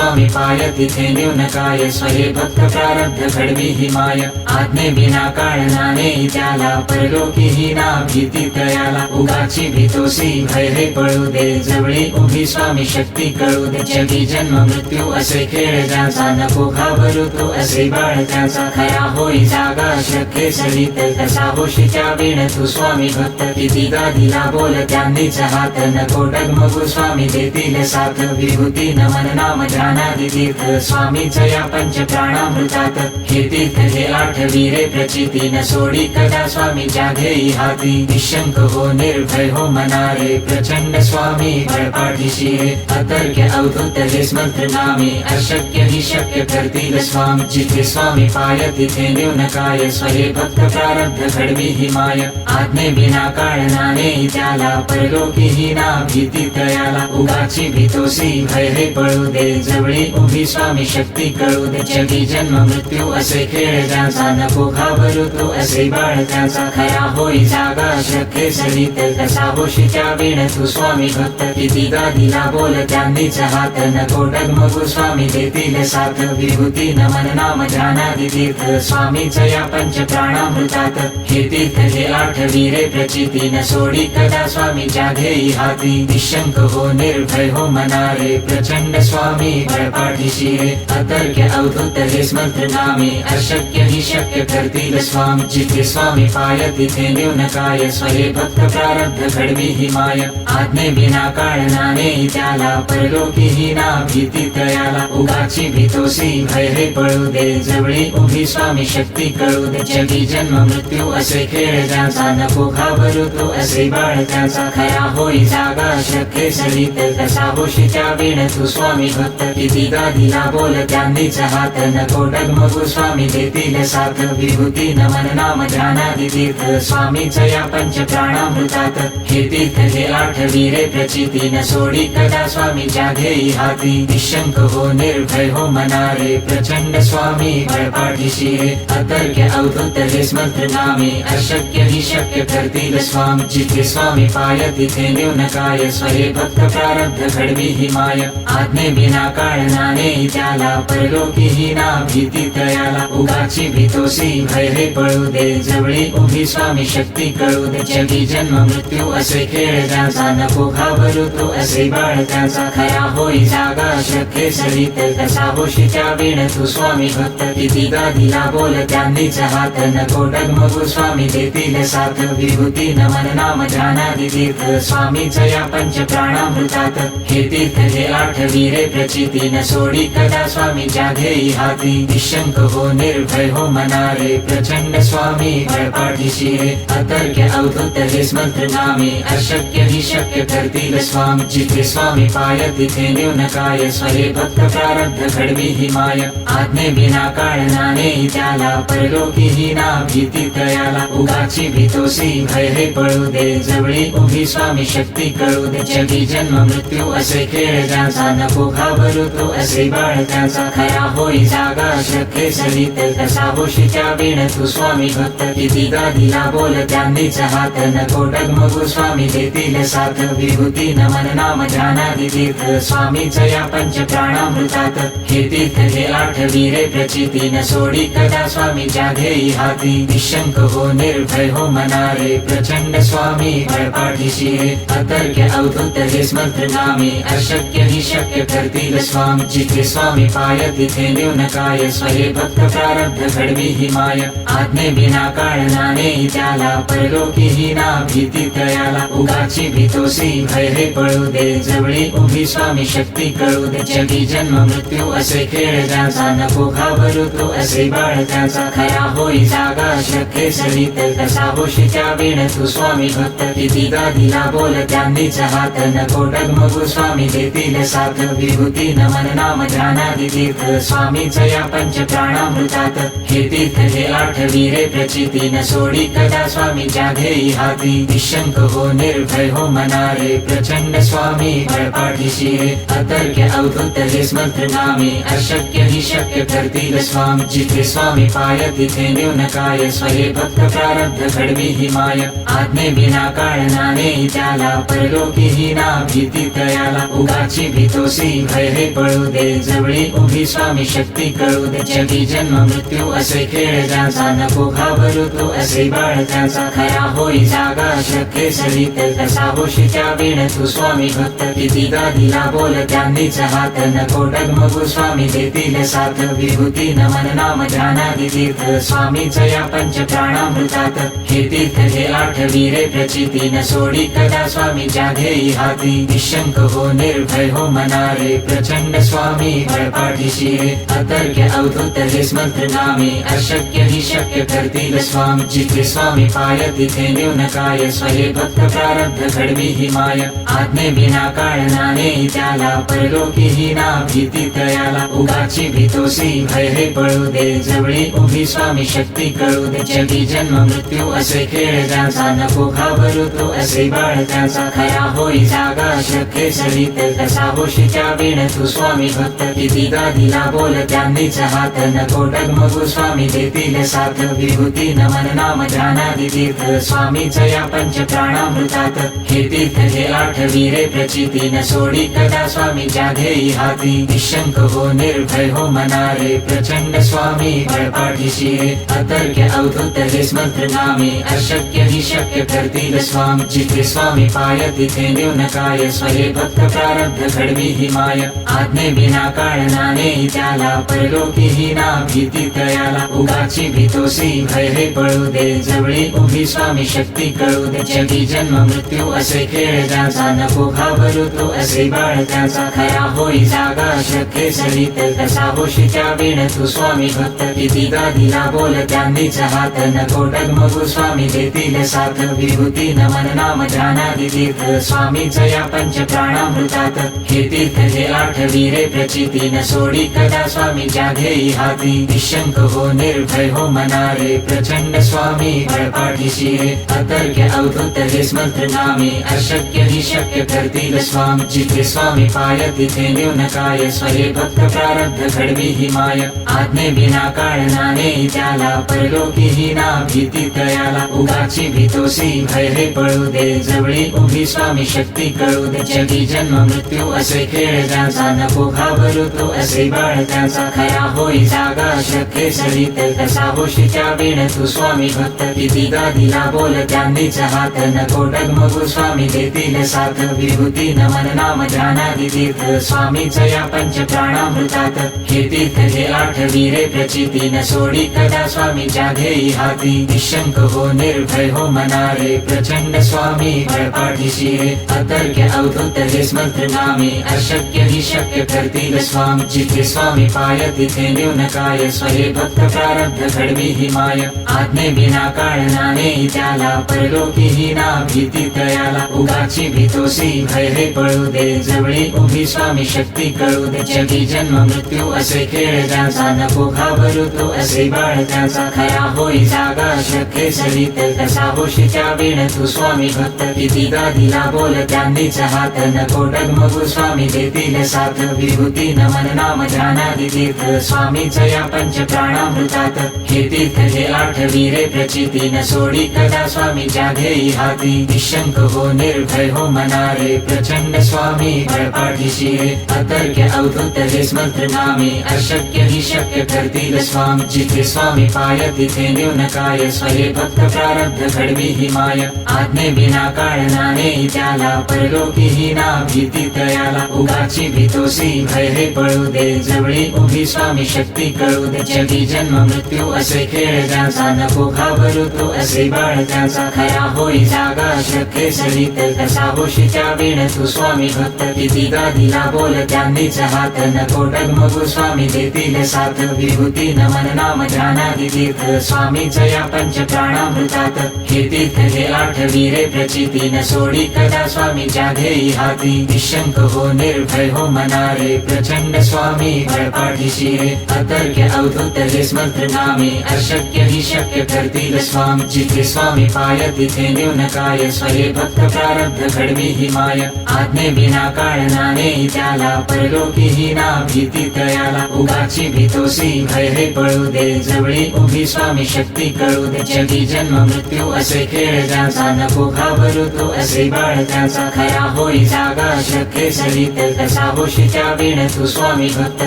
[SPEAKER 1] स्वामी पाय तिथे न्यून काय स्वहे भक्त प्रारब्ध घडवी ही माय आज्ञे विना काळनाने त्याला परलोकी ही ना भीती तयाला उगाची भीतोसी भय हे पळू दे जवळी उभी स्वामी शक्ती कळू दे जगी जन्म मृत्यू असे खेळ ज्याचा नको घाबरू तो असे बाळ त्याचा खरा होई जागा शक्य सरित कसा होशी त्या वेळ तू स्वामी भक्त किती गादीला बोल त्यांनीच हात नको डगमगू स्वामी देतील साथ विभूती नमन नाम ध्यानादि तीर्थ स्वामीच या पंच प्राणामृतात हे तीर्थ हे आठ वीरे प्रचिती न सोडी कदा स्वामी जाघेई हाती निशंक हो निर्भय हो मनारे प्रचंड स्वामी बळपाठीशी रे अतर्क्य अवधूत हे स्मंत्र नामे अशक्य ही शक्य करतील स्वामी जिथे स्वामी स्वामी पाय तिथे न्यून काय स्वहे भक्त प्रारब्ध घडवी ही माय आज्ञे विना काळनाने त्याला परलोकी ही ना भीती तयाला उगाची भीतोसी भय हे पळू दे जवळी उभी स्वामी शक्ती कळू दे जगी जन्म मृत्यू असे खेळ ज्याचा नको घाबरू तो असे बाळ त्याचा खरा होई जागा श्रद्धे सरित कसा होशी त्या वेळ तू स्वामी भक्त किती दिला बोल त्यांनीच हात नको डगमगू स्वामी देतील साथ विभूती नमन नाम ध्यानादि तीर्थ स्वामीच या पंच प्राणामृतात हे तीर्थ हे आठ वीरे प्रचिती न सोडी कदा स्वामीच्या घेई हाती निशंक हो निर्भय हो मनारे प्रचंड स्वामी बळपाठीशी रे अतर्क्य अवधूत हे स्मंत्र नामे अशक्य ही शक्य करतील स्वामी जिथे स्वामी पाय तिथे न्यून काय स्वहे भक्त प्रारब्ध घडवी ही माय आज्ञे विना काळनाने त्याला परलोकी ही ना भीती तयाला उगाची भीतोसी भय हे पळू दे जवळी उभी स्वामी शक्ती कळू दे जगी जन्म मृत्यू असे खेळ ज्याचा नको घाबरू तो असे बाळ त्याचा खरा होई जागा श्रद्धे सरित कसा होशी त्या वेळ तू स्वामी भक्त किती दिला बोल त्यांनीच हात नको डगमगू स्वामी देतील साथ विभूती नमन नाम ध्यानादि तीर्थ स्वामीच या पंच प्राणामृतात हे तीर्थ हे आठ वीरे प्रचिती न सोडी कदा स्वामीच्या घेई हाती निशंक हो निर्भय हो मनारे प्रचंड स्वामी बळपाठीशी रे अतर्क्य अवधूत हे स्मंत्र नामे अशक्य ही शक्य करतील स्वामी जिथे स्वामी पाय तिथे न्यून काय स्वहे भक्त प्रारब्ध घडवी ही माय आज्ञे विना काळनाने त्याला परलोकी ही ना भीती तयाला उगाची भीतोसी भय हे पळू दे जवळी उभी स्वामी शक्ती कळू दे जगी जन्म मृत्यू असे खेळ ज्याचा नको घाबरू तो असे बाळ त्याचा खरा होई जागा श्रद्धे सरित कसा होशी त्या वेळ तू स्वामी भक्त किती दिला बोल त्यांनीच हात नको डगमगू स्वामी देतील साथ विभूती नमन नाम ध्यानादि तीर्थ स्वामीच या पंच प्राणामृतात हे तीर्थ हे आठ वीरे प्रचिती न सोडी कदा स्वामीच्या घेई हाती निशंक हो निर्भय हो मनारे प्रचंड स्वामी बळपाठीशी रे अतर्क्य अवधूत हे स्मंत्र नामे अशक्य ही शक्य करतील स्वामी जिथे स्वामी पाय तिथे न्यून काय स्वहे भक्त प्रारब्ध घडवी ही माय आज्ञे विना काळनाने त्याला परलोकी ही ना भीती तयाला उगाची भीतोसी भय हे पळू दे जवळी उभी स्वामी शक्ती कळू दे जगी जन्म मृत्यू असे खेळ ज्याचा नको घाबरू तो असे बाळ त्याचा खरा होई जागा श्रद्धे सरित कसा होशी त्या वेळ तू स्वामी भक्त किती दिला बोल त्यांनीच हात नको डगमगू स्वामी देतील साथ विभूती नमन नाम ध्यानादि तीर्थ स्वामीच या पंच प्राणामृतात हे तीर्थ हे आठ वीरे प्रचिती न सोडी कदा स्वामीच्या घेई हाती निशंक हो निर्भय हो मनारे प्रचंड स्वामी बळपाठीशी रे अतर्क्य अवधूत हे स्मंत्र नामे अशक्य ही शक्य करतील स्वामी जिथे स्वामी पाय तिथे न्यून काय स्वहे भक्त प्रारब्ध घडवी ही माय आज्ञे विना काळनाने त्याला परलोकी ही ना भीती तयाला उगाची भीतोसी भय हे पळू दे जवळी उभी स्वामी शक्ती कळू दे जगी जन्म मृत्यू असे खेळ ज्याचा नको घाबरू तो असे बाळ त्याचा खरा होई जागा श्रद्धे सरित कसा होशी त्या वेळ तू स्वामी भक्त किती दिला बोल त्यांनीच हात नको डगमगू स्वामी देतील साथ विभूती नमन नाम ध्यानादि तीर्थ स्वामीच या पंच प्राणामृतात हे तीर्थ हे आठ वीरे प्रचिती न सोडी कदा स्वामीच्या घेई हाती निशंक हो निर्भय हो मनारे प्रचंड स्वामी बळपाठीशी रे अतर्क्य अवधूत हे स्मंत्र नामे अशक्य ही शक्य करतील स्वामी जिथे स्वामी पाय तिथे न्यून काय स्वहे भक्त प्रारब्ध घडवी ही माय आज्ञे विना काळनाने त्याला परलोकी ही ना भीती तयाला उगाची भीतोसी भय हे पळू दे जवळी उभी स्वामी शक्ती कळू दे जगी जन्म मृत्यू असे खेळ ज्याचा नको घाबरू तो असे बाळ त्याचा खरा होई जागा श्रद्धे सरित कसा होशी त्या वेळ तू स्वामी भक्त किती दिला बोल त्यांनीच हात नको डगमगू स्वामी देतील साथ विभूती नमन नाम ध्यानादि तीर्थ स्वामीच या पंच प्राणामृतात हे तीर्थ हे आठ वीरे प्रचिती न सोडी कदा स्वामीच्या घेई हाती निशंक हो निर्भय हो मनारे प्रचंड स्वामी बळपाठीशी रे अतर्क्य अवधूत हे स्मंत्र नामे अशक्य ही शक्य करतील स्वामी जिथे स्वामी पाय तिथे न्यून काय स्वहे भक्त प्रारब्ध घडवी ही माय आज्ञे विना काळनाने त्याला परलोकी ही ना भीती तयाला उगाची भीतोसी भय हे पळू दे जवळी उभी स्वामी शक्ती कळू दे जगी जन्म मृत्यू असे खेळ ज्याचा नको घाबरू तो असे बाळ त्याचा खरा होई जागा श्रद्धे सरित कसा होशीच्या वीण तू स्वामी भक्त कितीदा दिला बोल त्यांनीच हात नको डगमगू स्वामी देतील साथ विभूती नमन नाम ध्यानादि तीर्थ स्वामीच या पंच प्राणामृतात हे तीर्थ हे आठवी रे प्रचिती न सोडी कदा स्वामी जाधेई हाती निशंक हो निर्भय हो मनारे प्रचंड स्वामी बळपाठीशी रे अतर्क्य अवधूत हे स्मंत्र नामे अशक्य ही शक्य करतील स्वामी जिथे स्वामी पाय तिथे न्यून काय स्वये भक्त प्रारब्ध घडवी ही माय आज्ञे विना काळ नाने त्याला परलोकी ही ना भीती तयाला उगाची भीतोसी भय हे पळू दे जवळी उभी स्वामी शक्ती कळू दे जगी जन्म मृत्यू असे खेळ ज्याचा नको घाबरू तो असे बाळ त्याचा खरा होई जागा श्रद्धे सरित कसा होशीच्या वीण तू स्वामी भक्त कितीदा दिला बोल त्यांनीच हात नको डगमगू स्वामी देतील साथ विभूती नमन नाम ध्यानादि तीर्थ स्वामीच या पंच प्राणामृतात हे तीर्थ हे आठवी रे प्रचिती न सोडी कदा स्वामी जाधेई हाती निशंक हो निर्भय हो मनारे प्रचंड स्वामी बळपाठीशी रे अतर्क्य अवधूत हे स्मंत्र नामे अशक्य ही शक्य करतील स्वामी जिथे स्वामी पाय तिथे न्यून काय स्वये भक्त प्रारब्ध घडवी ही माय आज्ञे विना काळ नाने त्याला परलोकी ही ना भीती तयाला उगाची भीतोसी भय हे पळू दे जवळी उभी स्वामी शक्ती कळू दे जगी जन्म मृत्यू असे खेळ ज्याचा नको घाबरू तो असे बाळ त्याचा खरा होई जागा श्रद्धे सरित कसा होशीच्या वीण तू स्वामी भक्त कितीदा दिला बोल त्यांनीच हात नको डगमगू स्वामी देतील साथ विभूती नमन नाम ध्यानादि तीर्थ स्वामीच या पंच प्राणामृतात हे तीर्थ हे आठवी रे प्रचिती न सोडी कदा स्वामी जाधेई हाती निशंक हो निर्भय हो मनारे प्रचंड स्वामी बळपाठीशी रे अतर्क्य अवधूत हे स्मंत्र नामे अशक्य ही शक्य करतील स्वामी जिथे स्वामी पाय तिथे न्यून काय स्वये भक्त प्रारब्ध घडवी ही माय आज्ञे विना काळ नाने त्याला परलोकी ही ना भीती तयाला उगाची भीतोसी भय हे पळू दे जवळी उभी स्वामी शक्ती कळू दे जगी जन्म मृत्यू असे खेळ ज्याचा नको घाबरू तो असे बाळ त्याचा खरा होई जागा श्रद्धे सरित कसा होशीच्या वीण तू स्वामी भक्त कितीदा दिला बोल त्यांनीच हात नको डगमगू स्वामी देतील साथ विभूती नमन नाम ध्यानादि तीर्थ स्वामीच या पंच प्राणामृतात हे तीर्थ हे आठवी रे प्रचिती न सोडी कदा स्वामी जाधेई हाती निशंक हो निर्भय हो मनारे प्रचंड स्वामी बळपाठीशी रे अतर्क्य अवधूत हे स्मंत्र नामे अशक्य ही शक्य करतील स्वामी जिथे स्वामी पाय तिथे न्यून काय स्वये भक्त प्रारब्ध घडवी ही माय आज्ञे विना काळ नाने त्याला परलोकी ही ना भीती तयाला उगाची भीतोसी भय हे पळू दे जवळी उभी स्वामी शक्ती कळू दे जगी जन्म मृत्यू असे खेळ ज्याचा नको घाबरू तो असे बाळ त्याचा खरा होई जागा श्रद्धे सरित कसा होशीच्या वीण तू स्वामी भक्त कितीदा दिला बोल त्यांनीच हात नको डगमगू स्वामी देतील साथ विभूती नमन नाम ध्यानादि तीर्थ स्वामीच या पंच प्राणामृतात हे तीर्थ हे आठवी रे प्रचिती न सोडी कदा स्वामी जाधेई हाती निशंक हो निर्भय हो मनारे प्रचंड स्वामी बळपाठीशी रे अतर्क्य अवधूत हे स्मंत्र नामे अशक्य ही शक्य करतील स्वामी जिथे स्वामी पाय तिथे न्यून काय स्वये भक्त प्रारब्ध घडवी ही माय आज्ञे विना काळ नाने त्याला परलोकी ही ना भीती तयाला उगाची भीतोसी भय हे पळू दे जवळी उभी स्वामी शक्ती कळू दे जगी जन्म मृत्यू असे खेळ ज्याचा नको घाबरू तो असे बाळ त्याचा खरा होई जागा श्रद्धे सरित कसा होशीच्या वीण तू स्वामी भक्त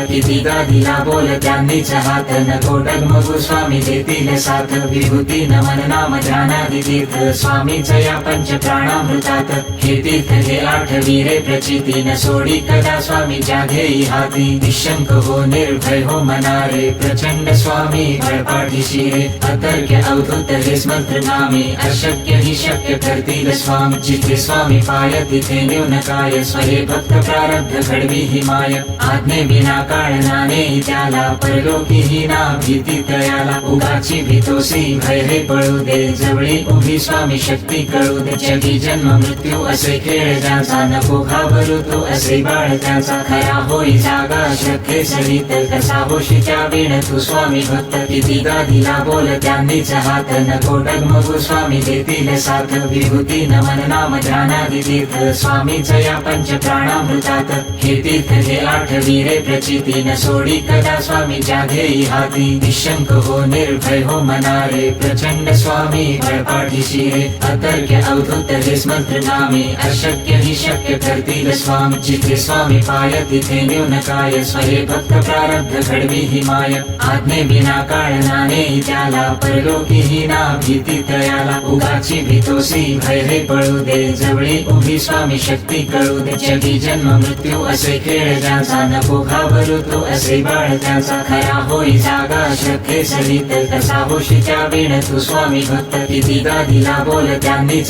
[SPEAKER 1] कितीदा दिला बोल त्यांनीच हात नको डगमगू स्वामी देतील साथ विभूती नमन नाम ध्यानादि तीर्थ स्वामीच या पंच प्राणामृतात हे तीर्थ हे आठवी रे प्रचिती न सोडी कदा स्वामी जाधेई हाती निशंक हो निर्भय हो मनारे प्रचंड स्वामी बळपाठीशी रे अतर्क्य अवधूत हे स्मंत्र नामे अशक्य ही शक्य करतील स्वामी जिथे स्वामी पाय तिथे न्यून काय स्वये भक्त प्रारब्ध घडवी ही माय आज्ञे विना काळ नाने त्याला परलोकी ही ना भीती तयाला उगाची भीतोसी भय हे पळू दे जवळी उभी स्वामी शक्ती कळू दे जगी जन्म मृत्यू असे खेळ ज्याचा नको घाबरू तो असे बाळ त्याचा खरा होई जागा श्रद्धे सरित कसा होशी कसावशी त्या विण तू स्वामी भक्त कितीदा दिला बोल त्यांनीच हात नको डगमगू स्वामी देतील साथ विभूती नमन नाम ध्यानादि तीर्थ स्वामीच या पंच प्राणामृतात हे तीर्थ हे आठवी रे प्रचिती न सोडी कदा स्वामीच्या घेई हाती निशंक हो निर्भय हो मनारे प्रचंड स्वामी बळपाठीशी रे अतर्क्य अवधूत हे मंत्र नामे अशक्य ही शक्य करतील स्वामी जिथे स्वामी पाय तिथे न्यून काय स्वहे भक्त प्रारब्ध घडवी ही माय आज्ञे बिना काळ नाने त्याला परलोकी ही ना भीती तयाला उगाची भीतोसी भय हे पळू दे जवळी उभी स्वामी शक्ती कळू दे जगी जन्म मृत्यू असे खेळ ज्याचा नको घाबरू तो असे बाळ त्याचा खरा होई जागा श्रद्धे सरित कसा होशी त्या विण तू स्वामी भक्त कितीदा दिला बोल त्यांनीच